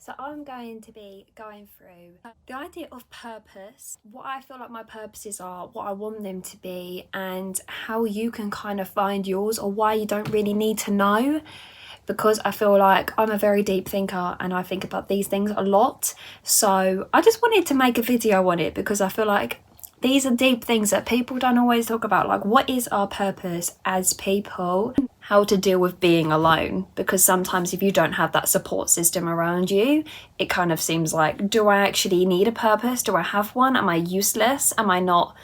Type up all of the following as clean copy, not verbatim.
So I'm going to be going through the idea of purpose, what I feel like my purposes are, what I want them to be, and how you can kind of find yours, or why you don't really need to know. Because I feel like I'm a very deep thinker and I think about these things a lot. So I just wanted to make a video on it because I feel like these are deep things that people don't always talk about. Like, what is our purpose as people? How to deal with being alone, because sometimes if you don't have that support system around you, it kind of seems like, do I actually need a purpose? Do I have one? Am I useless? Am I not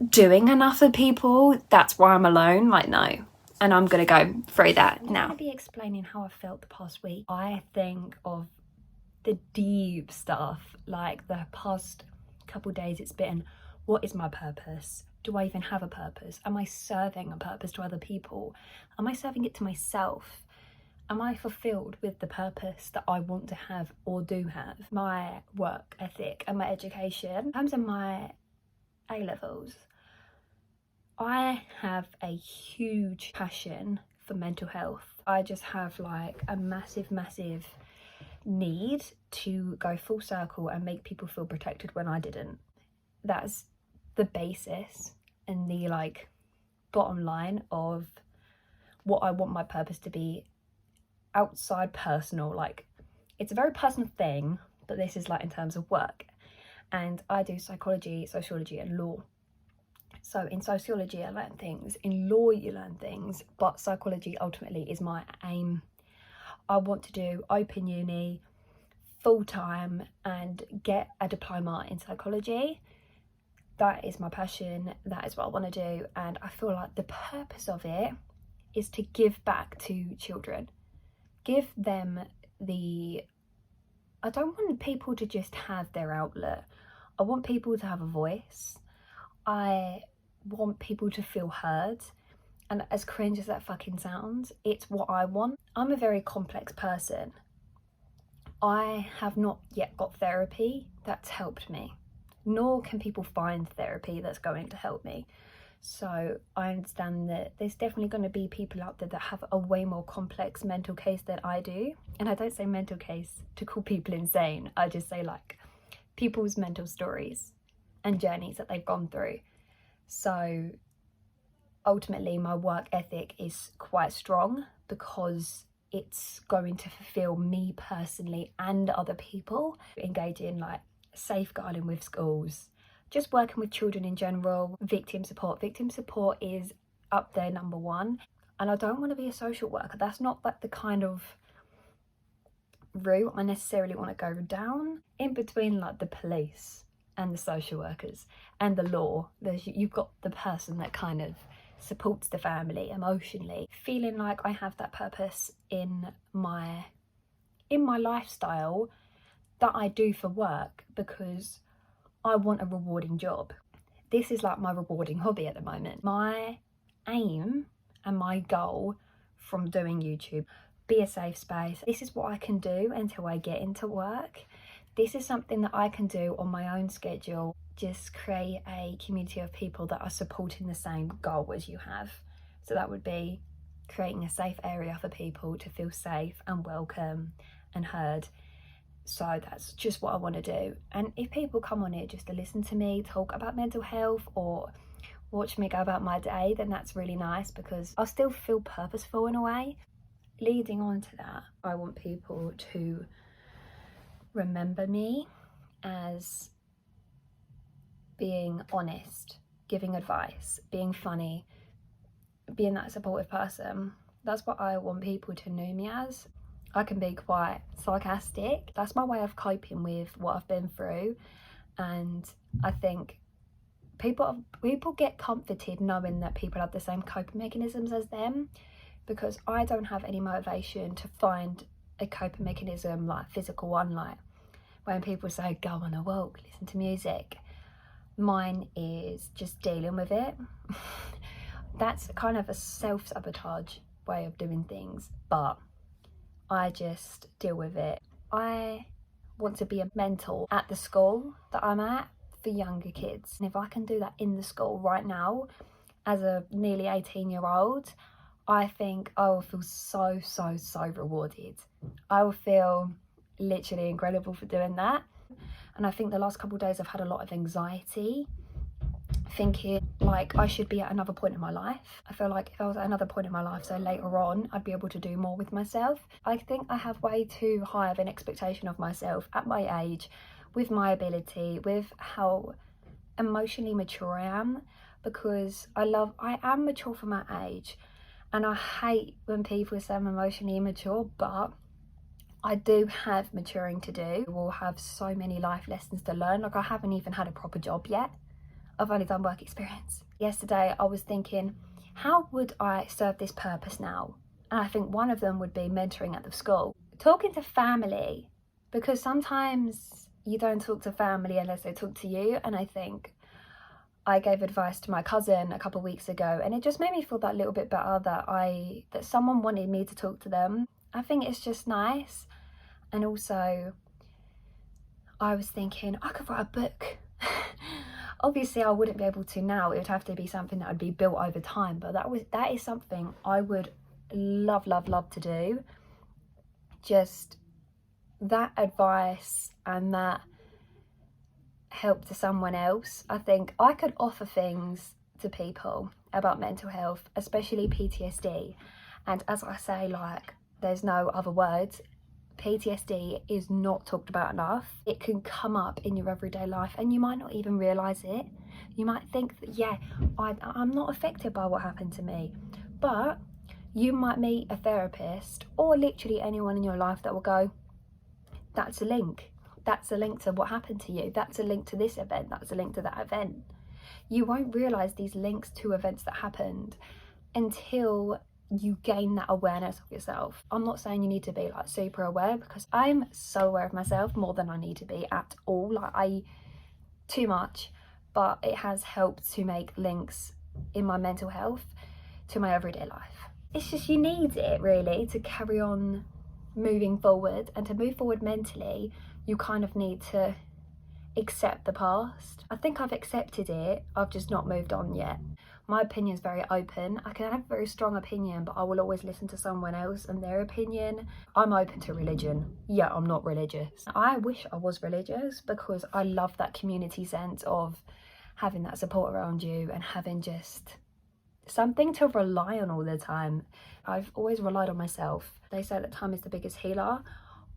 doing enough for people? That's why I'm alone. Like, no. And I'm gonna go through that now. I'm gonna be explaining how I felt the past week. I think of the deep stuff, like the past couple days it's been, what is my purpose? Do I even have a purpose? Am I serving a purpose to other people? Am I serving it to myself? Am I fulfilled with the purpose that I want to have or do have? My work ethic and my education. In terms of my A-levels, I have a huge passion for mental health. I just have like a massive need to go full circle and make people feel protected when I didn't. That's the basis and the like bottom line of what I want my purpose to be outside personal. Like, it's a very personal thing, but this is like in terms of work. And I do psychology, sociology and law. So in sociology I learn things, in law you learn things, but psychology ultimately is my aim. I want to do open uni full-time and get a diploma in psychology. That is my passion, that is what I want to do, and I feel like the purpose of it is to give back to children. Give them I don't want people to just have their outlet. I want people to have a voice. I want people to feel heard. And as cringe as that fucking sounds, it's what I want. I'm a very complex person. I have not yet got therapy that's helped me, nor can people find therapy that's going to help me. So I understand that there's definitely going to be people out there that have a way more complex mental case than I do. And I don't say mental case to call people insane. I just say like people's mental stories and journeys that they've gone through. So ultimately my work ethic is quite strong because it's going to fulfill me personally and other people. Engage in like safeguarding with schools, just working with children in general, victim support. Victim support is up there number one. And I don't want to be a social worker. That's not like the kind of route I necessarily want to go down. In between like the police and the social workers and the law, you've got the person that kind of supports the family emotionally, feeling like I have that purpose in my lifestyle that I do for work because I want a rewarding job. This is like my rewarding hobby at the moment. My aim and my goal from doing YouTube, be a safe space. This is what I can do until I get into work. This is something that I can do on my own schedule. Just create a community of people that are supporting the same goal as you have. So that would be creating a safe area for people to feel safe and welcome and heard. So that's just what I want to do. And if people come on it just to listen to me talk about mental health or watch me go about my day, then that's really nice because I'll still feel purposeful in a way. Leading on to that, I want people to remember me as being honest, giving advice, being funny, being that supportive person. That's what I want people to know me as. I can be quite sarcastic. That's my way of coping with what I've been through. And I think people get comforted knowing that people have the same coping mechanisms as them, because I don't have any motivation to find a coping mechanism like physical one, like when people say go on a walk, listen to music. Mine is just dealing with it. That's kind of a self-sabotage way of doing things, but I just deal with it. I want to be a mentor at the school that I'm at for younger kids. And if I can do that in the school right now, as a nearly 18-year-old, I think I will feel so rewarded. I will feel literally incredible for doing that. And I think the last couple of days I've had a lot of anxiety, thinking like I should be at another point in my life. I feel like if I was at another point in my life, so later on, I'd be able to do more with myself. I think I have way too high of an expectation of myself at my age, with my ability, with how emotionally mature I am, because I am mature for my age, and I hate when people say I'm emotionally immature, but I do have maturing to do. We'll have so many life lessons to learn. Like, I haven't even had a proper job yet. I've only done work experience. Yesterday I was thinking, how would I serve this purpose now? And I think one of them would be mentoring at the school. Talking to family, because sometimes you don't talk to family unless they talk to you. And I think I gave advice to my cousin a couple of weeks ago, and it just made me feel that little bit better that someone wanted me to talk to them. I think it's just nice. And also, I was thinking I could write a book. Obviously I wouldn't be able to now. It would have to be something that would be built over time, but that is something I would love to do. Just that advice and that help to someone else. I think I could offer things to people about mental health, especially PTSD. And as I say, like, there's no other words, PTSD is not talked about enough. It can come up in your everyday life and you might not even realise it. You might think that, yeah, I'm not affected by what happened to me, but you might meet a therapist or literally anyone in your life that will go, that's a link. That's a link to what happened to you. That's a link to this event. That's a link to that event. You won't realise these links to events that happened until you gain that awareness of yourself. I'm not saying you need to be like super aware, because I'm so aware of myself, more than I need to be at all. Like, too much, but it has helped to make links in my mental health to my everyday life. It's just, you need it really to carry on moving forward, and to move forward mentally, you kind of need to accept the past. I think I've accepted it, I've just not moved on yet. My opinion is very open. I can have a very strong opinion, but I will always listen to someone else and their opinion. I'm open to religion. Yeah, I'm not religious. I wish I was religious, because I love that community sense of having that support around you and having just something to rely on all the time. I've always relied on myself. They say that time is the biggest healer.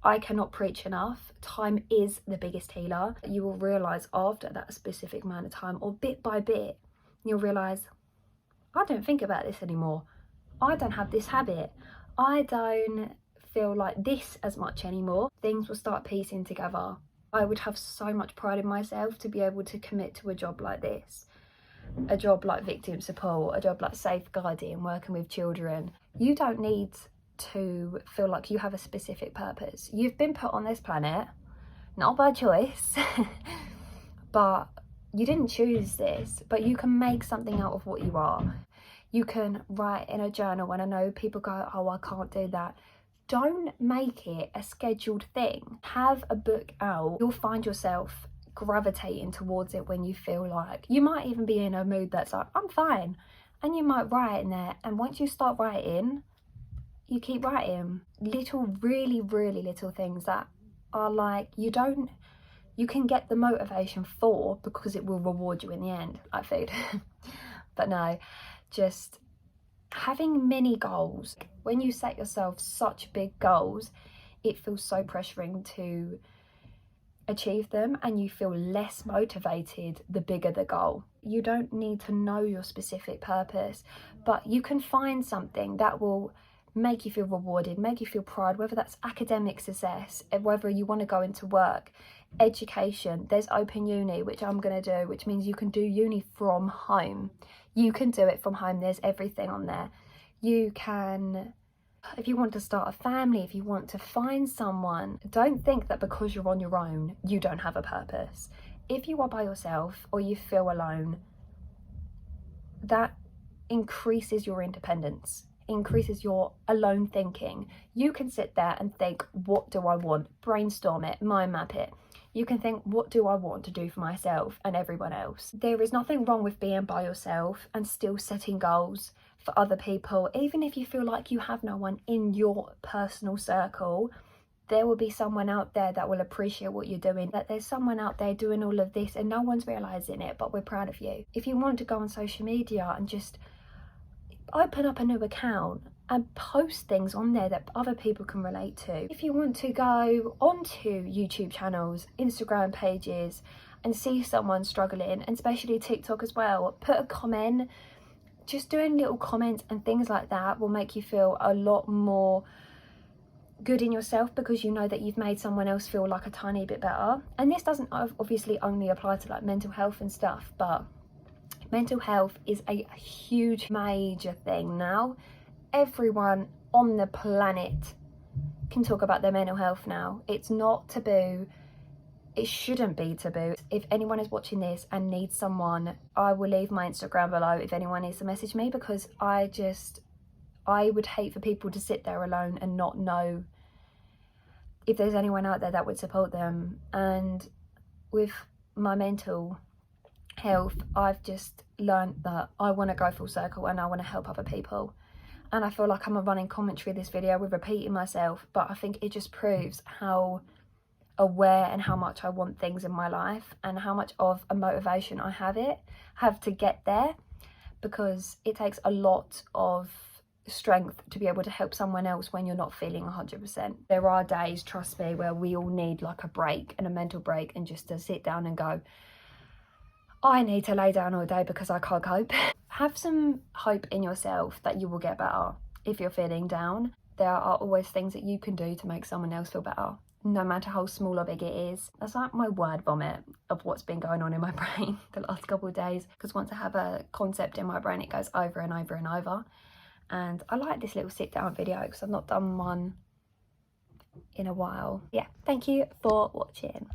I cannot preach enough. Time is the biggest healer. You will realise after that specific amount of time, or bit by bit, you'll realise, I don't think about this anymore. I don't have this habit. I don't feel like this as much anymore. Things will start piecing together. I would have so much pride in myself to be able to commit to a job like this. A job like victim support, a job like safeguarding, working with children. You don't need to feel like you have a specific purpose. You've been put on this planet, not by choice, but you didn't choose this, but you can make something out of what you are. You can write in a journal, and I know people go, oh, I can't do that. Don't make it a scheduled thing. Have a book out. You'll find yourself gravitating towards it when you feel like, you might even be in a mood that's like, I'm fine, and you might write in there, and once you start writing, you keep writing. Really little things that are like, you can get the motivation for, because it will reward you in the end, like food. But no, just having mini goals. When you set yourself such big goals, it feels so pressuring to achieve them, and you feel less motivated the bigger the goal. You don't need to know your specific purpose, but you can find something that will make you feel rewarded, make you feel proud, whether that's academic success, whether you want to go into work, education. There's open uni, which I'm going to do, which means you can do uni from home. You can do it from home. There's everything on there. You can, if you want to start a family, if you want to find someone, don't think that because you're on your own, you don't have a purpose. If you are by yourself or you feel alone, that increases your independence, increases your alone thinking. You can sit there and think, what do I want? Brainstorm it, mind map it. You can think, what do I want to do for myself and everyone else? There is nothing wrong with being by yourself and still setting goals for other people, even if you feel like you have no one in your personal circle. there will be someone out there that will appreciate what you're doing, that there's someone out there doing all of this and no one's realizing it, but we're proud of you. If you want to go on social media and just open up a new account and post things on there that other people can relate to. If you want to go onto YouTube channels, Instagram pages, and see someone struggling, and especially TikTok as well, put a comment. Just doing little comments and things like that will make you feel a lot more good in yourself, because you know that you've made someone else feel like a tiny bit better. And this doesn't obviously only apply to like mental health and stuff, but mental health is a huge, major thing now. Everyone on the planet can talk about their mental health now. It's not taboo. It shouldn't be taboo. If anyone is watching this and needs someone, I will leave my Instagram below if anyone needs to message me, because I would hate for people to sit there alone and not know if there's anyone out there that would support them. And with my mental health, I've just learned that I want to go full circle and I want to help other people. And I feel like I'm a running commentary of this video with repeating myself, but I think it just proves how aware and how much I want things in my life, and how much of a motivation I have to get there, because it takes a lot of strength to be able to help someone else when you're not feeling 100%. There are days, trust me, where we all need like a break and a mental break, and just to sit down and go, I need to lay down all day because I can't cope. Have some hope in yourself that you will get better. If you're feeling down, there are always things that you can do to make someone else feel better, no matter how small or big it is. That's like my word vomit of what's been going on in my brain the last couple of days, because once I have a concept in my brain, it goes over and over and over. And I like this little sit down video because I've not done one in a while. Yeah, thank you for watching.